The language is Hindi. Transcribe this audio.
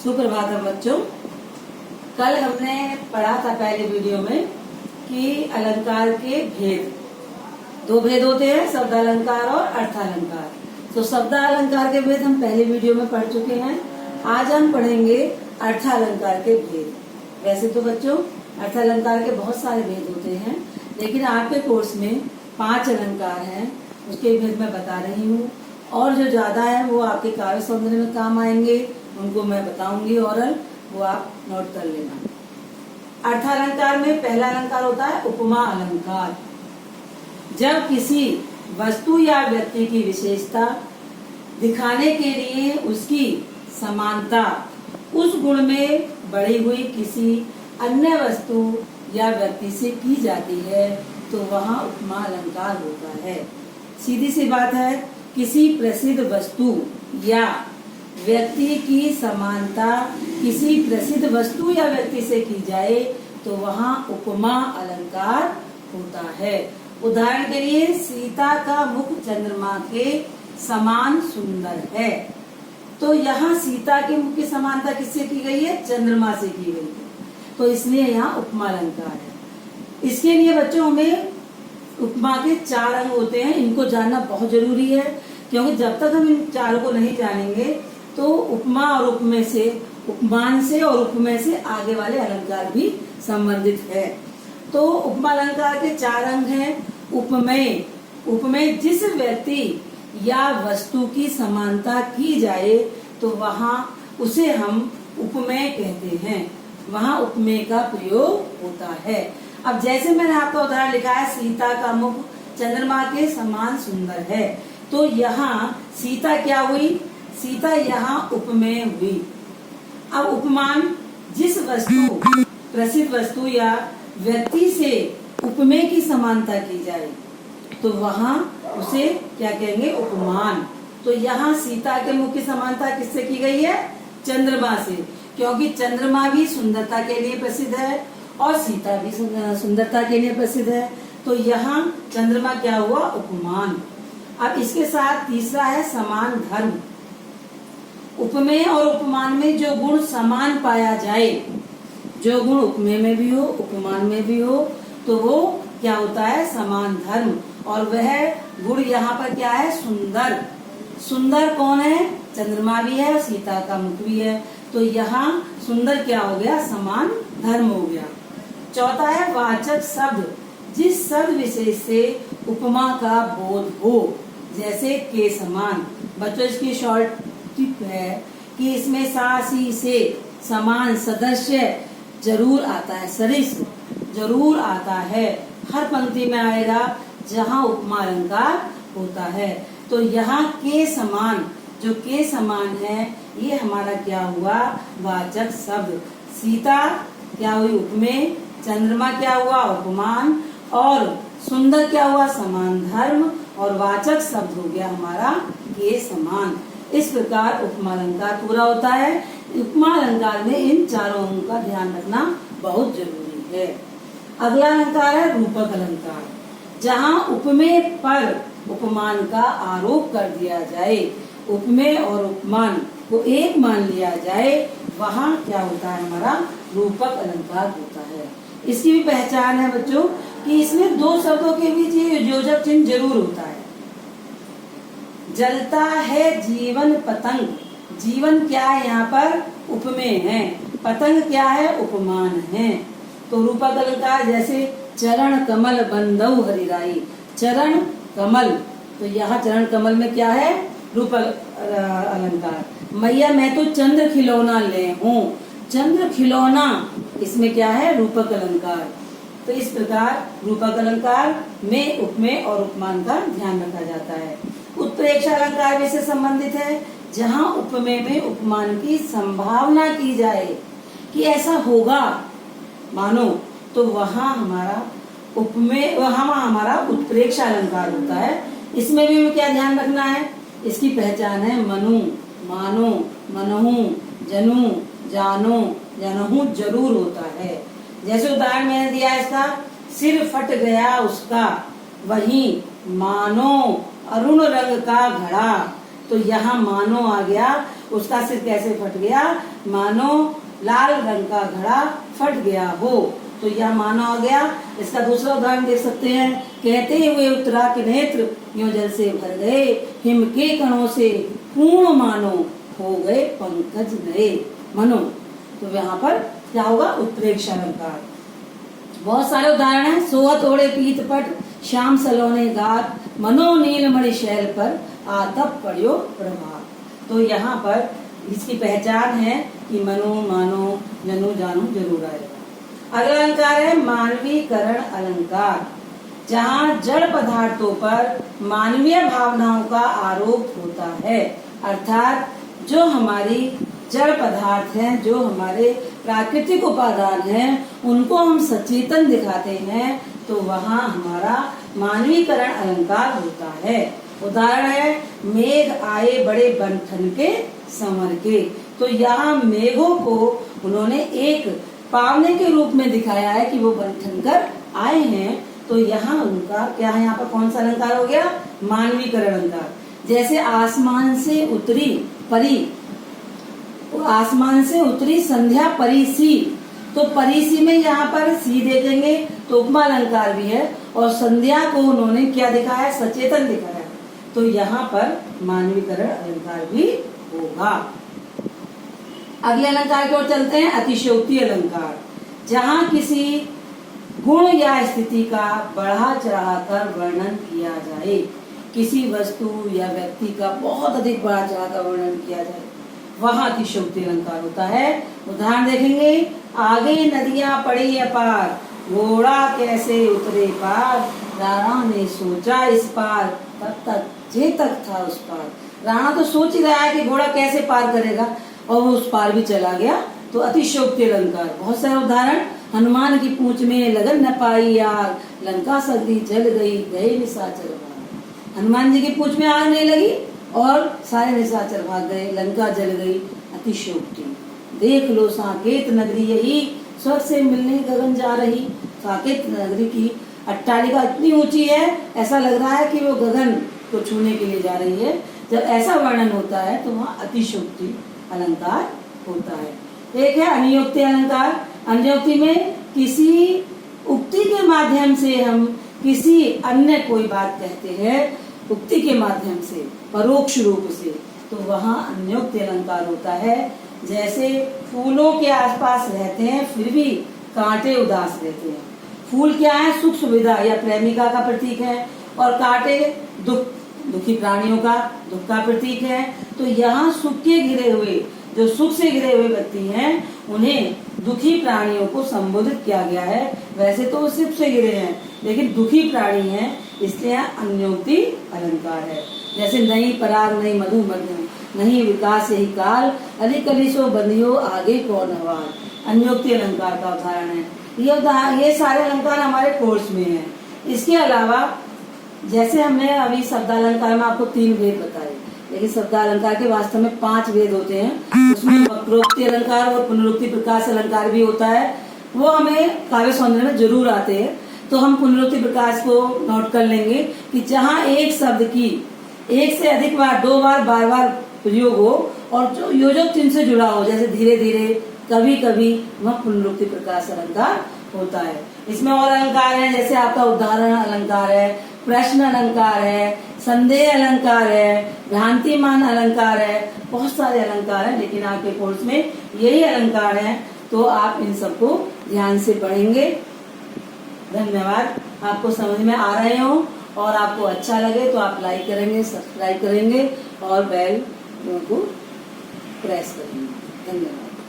सुप्रभातम बच्चों। कल हमने पढ़ा था पहले वीडियो में कि अलंकार के भेद, दो भेद होते हैं, शब्दालंकार और अर्थालंकार। तो शब्दालंकार के भेद हम पहले वीडियो में पढ़ चुके हैं। आज हम पढ़ेंगे अर्थालंकार के भेद। वैसे तो बच्चों अर्थालंकार के बहुत सारे भेद होते हैं, लेकिन आपके कोर्स में 5 अलंकार हैं, उसके भेद मैं बता रही हूँ। और जो ज्यादा है वो आपके काव्य सौंदर्य में काम आएंगे, उनको मैं बताऊंगी ओरल, वो आप नोट कर लेना। अर्थालंकार में पहला अलंकार होता है उपमा अलंकार। जब किसी वस्तु या व्यक्ति की विशेषता दिखाने के लिए उसकी समानता उस गुण में बढ़ी हुई किसी अन्य वस्तु या व्यक्ति से की जाती है तो वहाँ उपमा अलंकार होता है। सीधी सी बात है, किसी प्रसिद्ध वस्तु या व्यक्ति की समानता किसी प्रसिद्ध वस्तु या व्यक्ति से की जाए तो वहाँ उपमा अलंकार होता है। उदाहरण के लिए सीता का मुख चंद्रमा के समान सुंदर है, तो यहाँ सीता के मुख की समानता किससे की गई है? चंद्रमा से की गई है, तो इसलिए यहाँ उपमा अलंकार है। इसके लिए बच्चों हमें उपमा के 4 अंग होते हैं, इनको जानना बहुत जरूरी है, क्योंकि जब तक हम इन 4 को नहीं जानेंगे तो उपमा और उपमेय से, उपमान से और उपमेय से आगे वाले अलंकार भी संबंधित है। तो उपमा अलंकार के 4 अंग हैं। उपमेय, उपमेय जिस व्यक्ति या वस्तु की समानता की जाए तो वहाँ उसे हम उपमेय कहते हैं, वहाँ उपमेय का प्रयोग होता है। अब जैसे मैंने आपका उदाहरण लिखा है, सीता का मुख चंद्रमा के समान सुंदर है, तो यहाँ सीता क्या हुई? सीता यहाँ उपमेय हुई। अब उपमान जिस वस्तु, प्रसिद्ध वस्तु या व्यक्ति से उपमेय की समानता की जाए तो वहाँ उसे क्या कहेंगे? उपमान। तो यहाँ सीता के मुख की समानता किससे की गई है? चंद्रमा से, क्योंकि चंद्रमा भी सुंदरता के लिए प्रसिद्ध है और सीता भी सुंदरता के लिए प्रसिद्ध है, तो यहाँ चंद्रमा क्या हुआ? उपमान। अब इसके साथ तीसरा है समान धर्म। उपमेय और उपमान में जो गुण समान पाया जाए, जो गुण उपमेय में भी हो उपमान में भी हो, तो वो क्या होता है? समान धर्म। और वह गुण यहाँ पर क्या है? सुंदर। सुंदर कौन है? चंद्रमा भी है और सीता का मुख भी है, तो यहाँ सुंदर क्या हो गया? समान धर्म हो गया। चौथा है वाचक शब्द, जिस शब्द विशेष से उपमा का बोध हो, जैसे के समान। बच्चों इसकी शॉर्ट टिप है कि इसमें सा सी से समान सदस्य जरूर आता है, सरिस जरूर आता है, हर पंक्ति में आएगा जहाँ उपमा अलंकार होता है। तो यहाँ के समान, जो के समान है, ये हमारा क्या हुआ? वाचक शब्द। सीता क्या हुई? उपमेय, चंद्रमा क्या हुआ? उपमान, और सुंदर क्या हुआ? समान धर्म, और वाचक शब्द हो गया हमारा के समान। इस प्रकार उपमा अलंकार पूरा होता है। उपमा अलंकार में इन 4 अंगों का ध्यान रखना बहुत जरूरी है। अगला अलंकार है रूपक अलंकार। जहाँ उपमेय पर उपमान का आरोप कर दिया जाए, उपमेय और उपमान को एक मान लिया जाए, वहाँ क्या होता है? हमारा रूपक अलंकार होता है। इसकी भी पहचान है बच्चों कि इसमें 2 शब्दों के बीच ये योजक चिन्ह जरूर होता है। जलता है जीवन पतंग, जीवन क्या है? यहाँ पर उपमेय है, पतंग क्या है? उपमान है। तो रूपक अलंकार जैसे चरण कमल बंदौ हरिराई, चरण कमल, तो यहाँ चरण कमल में क्या है? रूपक अलंकार। मैया मैं तो चंद्र खिलौना ले हूँ, चंद्र खिलौना, इसमें क्या है? रूपक अलंकार। तो इस प्रकार रूपक अलंकार में उपमेय और उपमान का ध्यान रखा जाता है। उत्प्रेक्षा अलंकार भी से संबंधित है, जहाँ उपमेय में उपमान की संभावना की जाए कि ऐसा होगा, मानो, तो वहाँ हमारा उपमेय, वहाँ हमारा उत्प्रेक्षा अलंकार होता है। इसमें भी हमें क्या ध्यान रखना है? इसकी पहचान है मनु, मानो, मनहु, जनु, जानो, जनहु जरूर होता है। जैसे उदाहरण मैंने दिया इसका, सिर फट गया उसका, वही मानो अरुण रंग का घड़ा, तो यहाँ मानो आ गया, उसका सिर कैसे फट गया, मानो लाल रंग का घड़ा फट गया हो, तो यह मानो आ गया। इसका दूसरा उदाहरण देख सकते हैं, कहते हुए उतरा के नेत्र यो जल से भर गए, हिम के कणों से पूर्ण मानो हो गए पंकज नए मनो। तो यहाँ पर क्या होगा, उत्प्रेक्षा अलंकार। बहुत सारे उदाहरण हैं, सोहत ओढ़े पीत पट श्याम सलोने गात, मनो नीलमणि शैल पर आतप पड़ियो प्रभात। तो यहाँ पर इसकी पहचान है कि मनो, मानो, जनु, जानो जरूर आएगा। अगला अलंकार है मानवीकरण अलंकार, जहाँ जड़ पदार्थों पर मानवीय भावनाओं का आरोप होता है। अर्थात जो हमारी जड़ पदार्थ हैं, जो हमारे प्राकृतिक उपादान हैं, उनको हम सचेतन दिखाते हैं, तो वहाँ हमारा मानवीकरण अलंकार होता है। उदाहरण है, मेघ आए बड़े बंठन के संवर के। तो यहाँ मेघों को उन्होंने एक पावने के रूप में दिखाया है कि वो बंठन कर आए हैं। तो यहाँ उनका क्या है, यहाँ पर कौन सा अलंकार हो गया, मानवीकरण अलंकार। जैसे आसमान से उतरी परी, आसमान से उतरी संध्या परी सी, तो परी सी में यहाँ पर सी देखेंगे तो उपमा अलंकार भी है, और संध्या को उन्होंने क्या दिखाया, सचेतन दिखाया, तो यहाँ पर मानवीकरण अलंकार भी होगा। अगले अलंकार की ओर चलते हैं, अतिशयोक्ति अलंकार, जहाँ किसी गुण या स्थिति का बढ़ा चढ़ाकर वर्णन किया जाए, किसी वस्तु या व्यक्ति का बहुत अधिक बढ़ा चढ़ाकर वर्णन किया जाए, वहाँ अतिशयोक्ति अलंकार होता है। उदाहरण देखेंगे, आगे नदियां पड़ी अपार, घोड़ा कैसे उतरे पार, राणा ने सोचा इस पार, तब तक जे तक था उस पार। राणा तो सोच ही रहा है कि घोड़ा कैसे पार करेगा, और वो उस पार भी चला गया, तो अतिशयोक्ति अलंकार। बहुत सारे उदाहरण, हनुमान की पूंछ में लगन न पाई आग, लंका सगरी जल गई गए निशाचर भाग। हनुमान जी की पूंछ में आग नहीं लगी और सारे निशाचर भाग गए, लंका जल गई, अतिशयोक्ति। देख लो साकेत नगरी यही, स्वर्ग से मिलने गगन जा रही। साकेत नगरी की अट्टालिका इतनी ऊंची है, ऐसा लग रहा है कि वो गगन को छूने के लिए जा रही है। जब ऐसा वर्णन होता है तो वहाँ अतिशयोक्ति अलंकार होता है। एक है अनियोक्ति अलंकार। अनियोक्ति में किसी उक्ति के माध्यम से हम किसी अन्य कोई बात कहते हैं, उक्ति के माध्यम से, परोक्ष रूप से, तो वहाँ अनियोक्ति अलंकार होता है। जैसे फूलों के आसपास रहते हैं फिर भी कांटे उदास रहते हैं। फूल क्या है, सुख सुविधा या प्रेमिका का प्रतीक है, और कांटे दुखी प्राणियों का दुख का प्रतीक है। तो यहाँ सुख के घिरे हुए, जो सुख से घिरे हुए व्यक्ति हैं, उन्हें दुखी प्राणियों को संबोधित किया गया है। वैसे तो वो सुख से घिरे हैं, लेकिन दुखी प्राणी हैं, इसलिए अनियोक्ति अलंकार है। जैसे नहीं पराग नहीं मधु मध्यम, नहीं विकास यही काल, अली कली सो बंधियो आगे कौन हवाल। अनियोक्ति अलंकार का उदाहरण है। ये सारे अलंकार हमारे कोर्स में हैं। इसके अलावा जैसे हमने अभी शब्दालंकार में आपको 3 भेद बताए, लेकिन शब्दालंकार के वास्तव में 5 भेद होते हैं। उसमें वक्रोक्ति अलंकार और पुनरुक्ति प्रकाश अलंकार भी होता है, वो हमें काव्य सौंदर्य में जरूर आते हैं। तो हम पुनरुक्ति प्रकाश को नोट कर लेंगे कि जहाँ एक शब्द की एक से अधिक बार, 2 बार, बार प्रयोग हो, और जो योजक चिन्ह से जुड़ा हो, जैसे धीरे धीरे, कभी कभी, वह पुनरुक्ति प्रकाश अलंकार होता है। इसमें और अलंकार है, जैसे आपका उदाहरण अलंकार है, प्रश्न अलंकार है, संदेह अलंकार है, भ्रांतिमान अलंकार है, बहुत सारे अलंकार हैं, लेकिन आपके कोर्स में यही अलंकार हैं। तो आप इन सबको ध्यान से पढ़ेंगे। धन्यवाद। आपको समझ में आ रहे हो और आपको अच्छा लगे तो आप लाइक करेंगे, सब्सक्राइब करेंगे और बेल को प्रेस करेंगे। धन्यवाद।